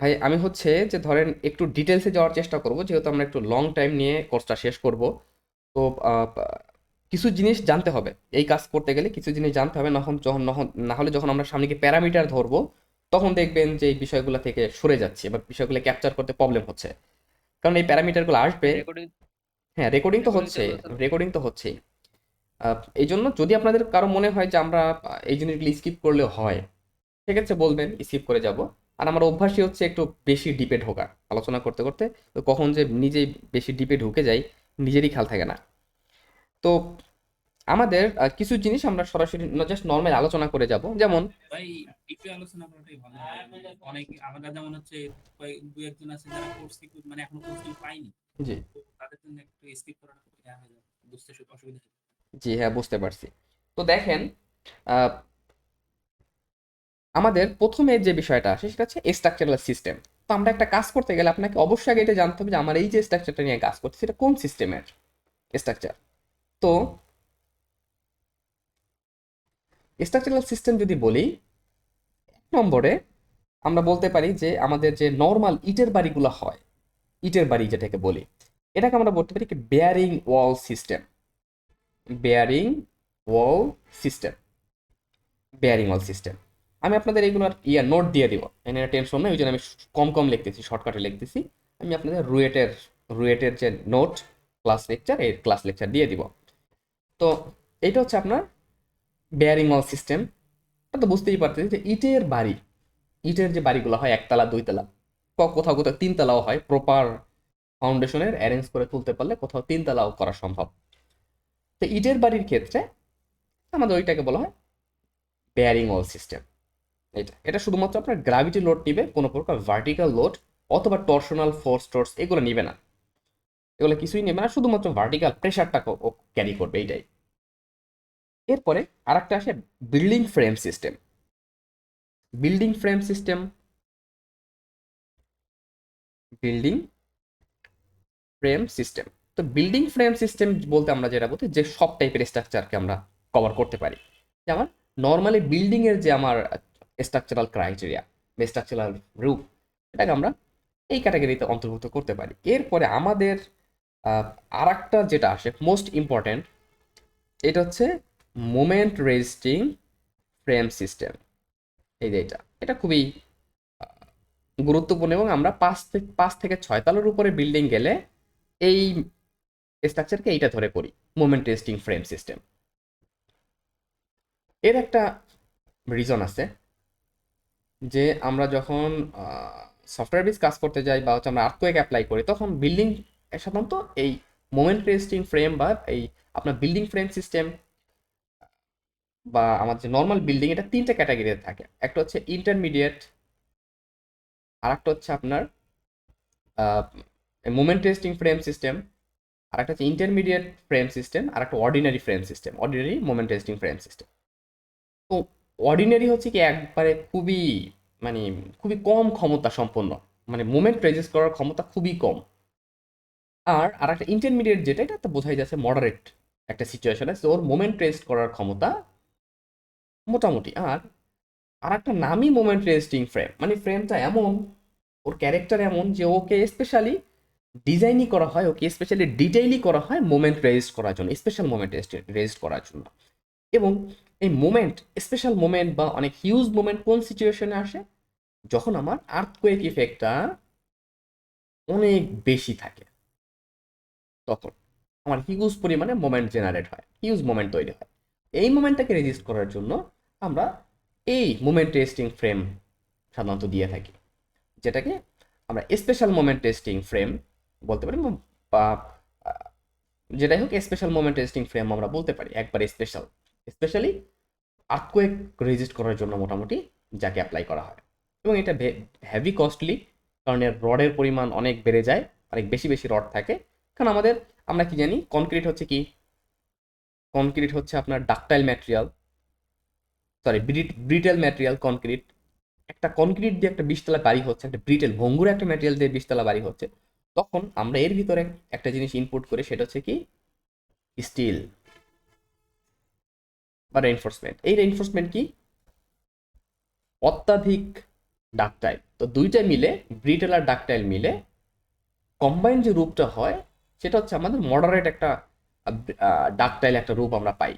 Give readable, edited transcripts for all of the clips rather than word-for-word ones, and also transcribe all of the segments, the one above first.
ভাই আমি হচ্ছে যে ধরেন একটু ডিটেলসে যাওয়ার চেষ্টা করব, যেহেতু আমরা একটু লং টাইম নিয়ে কোর্সটা শেষ করব। তো কিছু জিনিস জানতে হবে, এই কাজ করতে গেলে কিছু জিনিস জানতে হবে, না হলে যখন আমরা সামনে গিয়ে প্যারামিটার ধরবো তখন দেখবেন যে এই বিষয়গুলো থেকে সরে যাচ্ছে বা বিষয়গুলো ক্যাপচার করতে প্রবলেম হচ্ছে, কারণ এই প্যারামিটারগুলো আসবে। রেকর্ডিং হ্যাঁ, রেকর্ডিং তো রেকর্ডিং হচ্ছে, চলতেছে না? রেকর্ডিং তো হচ্ছেই। এই জন্য যদি আপনাদের কারো মনে হয় যে আমরা এই জিনিসগুলো স্কিপ করলে হয়, সেক্ষেত্রে বলবেন, স্কিপ করে যাব। আর আমার অভ্যাসই হচ্ছে একটু বেশি ডিপে ঢোকা আলোচনা করতে করতে, তো কখন যে নিজেই বেশি ডিপে ঢুকে যাই নিজেরই খেয়াল থাকে না। তো আমাদের কিছু জিনিস আমরা সরাসরি জাস্ট নর্মাল আলোচনা করে যাব, যেমন ভাই একটু আলোচনা করাটাই ভালো হয়। অনেক আমরা যেমন হচ্ছে দু একজন আছে যারা কোর্স মানে এখনো কোর্সগুলো পাইনি, জি, তো তাদের জন্য একটু স্কিপ করাটা খুব ইয়া হয়ে যাবে, বুঝতে অসুবিধা হয়। জি হ্যাঁ বুঝতে পারছি। তো দেখেন, আহ, আমাদের প্রথমে যে বিষয়টা আসে সেটা হচ্ছে স্ট্রাকচারাল সিস্টেম। তো আমরা একটা কাজ করতে গেলে আপনাকে অবশ্যই আগে এটা জানতে হবে যে আমার এই যে স্ট্রাকচারটা নিয়ে কাজ করছে সেটা কোন সিস্টেমের স্ট্রাকচার। তো স্ট্রাকচারাল সিস্টেম যদি বলি, এক নম্বরে আমরা বলতে পারি যে আমাদের যে নর্মাল ইটের বাড়িগুলো হয়, ইটের বাড়ি যেটাকে বলি, এটাকে আমরা বলতে পারি কি বেয়ারিং ওয়াল সিস্টেম। বেয়ারিং ওয়াল সিস্টেম, বেয়ারিং ওয়াল সিস্টেম। আমি আপনাদের এইগুলোর নোট দিয়ে দিব, এখানে টেনশন নেই, ওই জন্য আমি কম কম লিখতেছি, শর্টকাটে লিখতেছি। আমি আপনাদের রুয়েটের যে নোট, ক্লাস লেকচার, এই ক্লাস লেকচার দিয়ে দিব। তো এইটা হচ্ছে আপনার বেয়ারিং ওয়াল সিস্টেম। তো বুঝতেই পারতেছি যে ইটের বাড়ি, ইটের যে বাড়িগুলো হয় একতলা দুইতলা, কোথাও কোথাও তিনতলাও হয়, প্রপার ফাউন্ডেশনের অ্যারেঞ্জ করে তুলতে পারলে কোথাও তিনতলাও করা সম্ভব। তো ইটের বাড়ির ক্ষেত্রে আমাদের ওইটাকে বলা হয় বেয়ারিং ওয়াল সিস্টেম। এটা এটা শুধুমাত্র আপনার গ্র্যাভিটি লোড নিবে, কোনো প্রকার ভার্টিক্যাল লোড অথবা টর্শনাল ফোর্স টোর্স এগুলো নিবে না, এগুলো কিছুই নেবে না, শুধুমাত্র ভার্টিক্যাল প্রেশারটা ও ক্যারি করবে এইটাই। এরপরে আরেকটা আসে building frame system. Building frame system, building frame system. তো বিল্ডিং ফ্রেম সিস্টেম বলতে আমরা যেটা বলতে যে সব টাইপের স্ট্রাকচারকে আমরা কভার করতে পারি। যেমন নর্মালি বিল্ডিং এর যে আমার স্ট্রাকচারাল ক্রাইটেরিয়া বা স্ট্রাকচারাল রূপ, এটাকে আমরা এই ক্যাটাগরিতে অন্তর্ভুক্ত করতে পারি। এরপরে আমাদের আর একটা যেটা আসে মোস্ট ইম্পর্ট্যান্ট, এটা হচ্ছে মোমেন্ট রেজিস্টিং ফ্রেম সিস্টেম। এই যে এটা এটা খুবই গুরুত্বপূর্ণ, এবং আমরা পাঁচ থেকে ছয় তলার উপরে বিল্ডিং গেলে এই স্ট্রাকচারকে এইটা ধরে করি, মোমেন্ট রেজিস্টিং ফ্রেম সিস্টেম। এর একটা রিজন আছে যে আমরা যখন সফটওয়্যার বেস কাজ করতে যাই বা হচ্ছে আমরা আর্থকোয়েক অ্যাপ্লাই করি, তখন বিল্ডিং সাধারণত এই মোমেন্ট রেজিস্টিং ফ্রেম বা এই আপনার বিল্ডিং ফ্রেম সিস্টেম বা আমাদের যে নর্মাল বিল্ডিং, এটা তিনটা ক্যাটাগরিতে থাকে। একটা হচ্ছে ইন্টারমিডিয়েট, আর একটা হচ্ছে আপনার মোমেন্ট রেজিস্টিং ফ্রেম সিস্টেম, আর একটা হচ্ছে ইন্টারমিডিয়েট ফ্রেম সিস্টেম, আর একটা ordinary frame system, ordinary moment resisting frame system. তো অর্ডিনারি হচ্ছে কি একবারে খুবই, মানে খুবই কম ক্ষমতা সম্পন্ন, মানে মোমেন্ট রেজিস্ট করার ক্ষমতা খুবই কম। আর একটা ইন্টারমিডিয়েট যেটা, এটা তো বোঝাই যাচ্ছে মডারেট একটা সিচুয়েশন আছে, ওর মোমেন্ট রেজিস্ট করার ক্ষমতা মোটামুটি। আর একটা নামই মোমেন্ট রেজিস্টিং ফ্রেম, মানে ফ্রেমটা এমন, ওর ক্যারেক্টার এমন যে ওকে স্পেশালি ডিজাইনই করা হয়, ওকে স্পেশালি ডিটেইলই করা হয় মোমেন্ট রেজিস্ট করার জন্য, স্পেশাল মোমেন্ট রেজিস্ট করার জন্য। এবং এই মোমেন্ট, স্পেশাল মোমেন্ট বা অনেক হিউজ মোমেন্ট কোন সিচুয়েশনে আসে, যখন আমার আর্থকোয়েক ইফেক্টটা অনেক বেশি থাকে, তখন আমার হিউজ পরিমাণে মোমেন্ট জেনারেট হয়, হিউজ মোমেন্ট তৈরি হয়। এই মোমেন্টটাকে রেজিস্ট করার জন্য আমরা এই মোমেন্ট টেস্টিং ফ্রেম সাধারণত দিয়ে থাকি, যেটাকে আমরা স্পেশাল মোমেন্ট টেস্টিং ফ্রেম বলতে পারি, বা যেটাই হোক স্পেশাল মোমেন্ট টেস্টিং ফ্রেম আমরা বলতে পারি, একবার স্পেশাল, স্পেশালি আর্থকোয়েক রেজিস্ট করার জন্য মোটামুটি যাকে অ্যাপ্লাই করা হয়। এবং এটা হেভি কস্টলি, কারণ এর রডের পরিমাণ অনেক বেড়ে যায়, অনেক বেশি বেশি রড থাকে। কারণ আমরা কি জানি, কনক্রিট হচ্ছে কি, কনক্রিট হচ্ছে আপনার ductile material, sorry brittle material concrete. একটা কনক্রিট দিয়ে একটা বিশতলা বাড়ি হচ্ছে, একটা ব্রিটেল ভঙ্গুর একটা ম্যাটেরিয়াল দিয়ে বিশতলা বাড়ি হচ্ছে, তখন আমরা এর ভিতরে একটা জিনিস ইনপুট করি, সেটা হচ্ছে কি স্টিল বা রেইনফোর্সমেন্ট। এই রেইনফোর্সমেন্ট কি অত্যাধিক ডাকটাইল, তো দুইটা মিলে, ব্রিটেল আর ডাকটাইল মিলে কম্বাইন যে রূপটা হয় সেটা হচ্ছে আমাদের মডারেট একটা ডাকটাইল একটা রূপ আমরা পাই।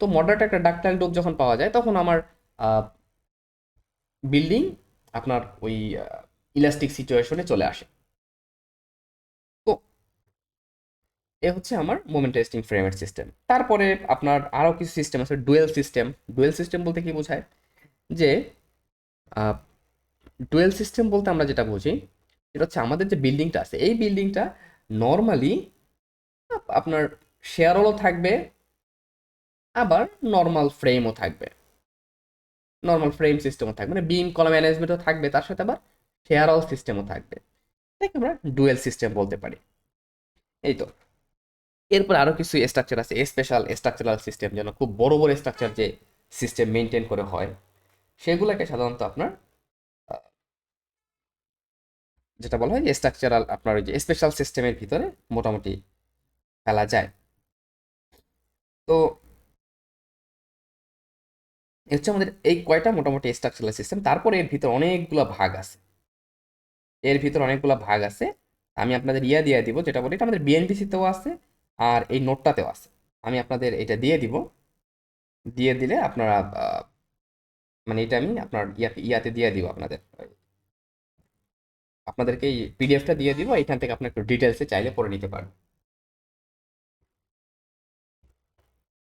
তো মডারেট একটা ডাকটাইল রূপ যখন পাওয়া যায় তখন আমার বিল্ডিং আপনার ওই ইলাস্টিক সিচুয়েশনে চলে আসে। তো এ হচ্ছে আমার মোমেন্ট টেস্টিং ফ্রেমের সিস্টেম। তারপরে আপনার আরও কিছু সিস্টেম আছে, ডুয়েল সিস্টেম। ডুয়েল সিস্টেম বলতে কি বোঝায়, যে ডুয়েল সিস্টেম বলতে আমরা যেটা বুঝি সেটা হচ্ছে আমাদের যে বিল্ডিংটা আছে এই বিল্ডিংটা নর্মালি আপনার শেয়ারলও থাকবে, আবার নর্মাল ফ্রেমও থাকবে, নর্মাল ফ্রেম সিস্টেমও থাকবে, মানে বিম কলাম ম্যানেজমেন্টও থাকবে, তার সাথে আবার শেয়ারল সিস্টেমও থাকবে। এটাকে আমরা ডুয়েল সিস্টেম বলতে পারি। এই তো, এরপর আরও কিছু স্ট্রাকচার আছে, স্পেশাল স্ট্রাকচারাল সিস্টেম, যেন খুব বড় বড় স্ট্রাকচার যে সিস্টেম মেনটেন করে হয় সেগুলোকে সাধারণত আপনার যেটা বলা হয় যে স্ট্রাকচারাল, আপনার ওই যে স্পেশাল সিস্টেমের ভিতরে মোটামুটি ফেলা যায়। তো এ হচ্ছে আমাদের এই কয়টা মোটামুটি স্ট্রাকচারাল সিস্টেম। তারপরে এর ভিতরে অনেকগুলো ভাগ আছে, এর ভিতরে অনেকগুলো ভাগ আছে। আমি আপনাদের ইয়া দিয়ে দিব, যেটা বলি এটা আমাদের বিএনপিসিতেও আছে আর এই নোটটাতেও আছে। আমি আপনাদের এটা দিয়ে দিব, দিয়ে দিলে আপনারা মানে এটা আমি আপনার ইয়াতে দিয়ে দিব আপনাদের, আপনাদেরকে এই পিডিএফটা দিয়ে দিব, এখান থেকে আপনার একটু ডিটেলসে চাইলে পড়ে নিতে পারেন।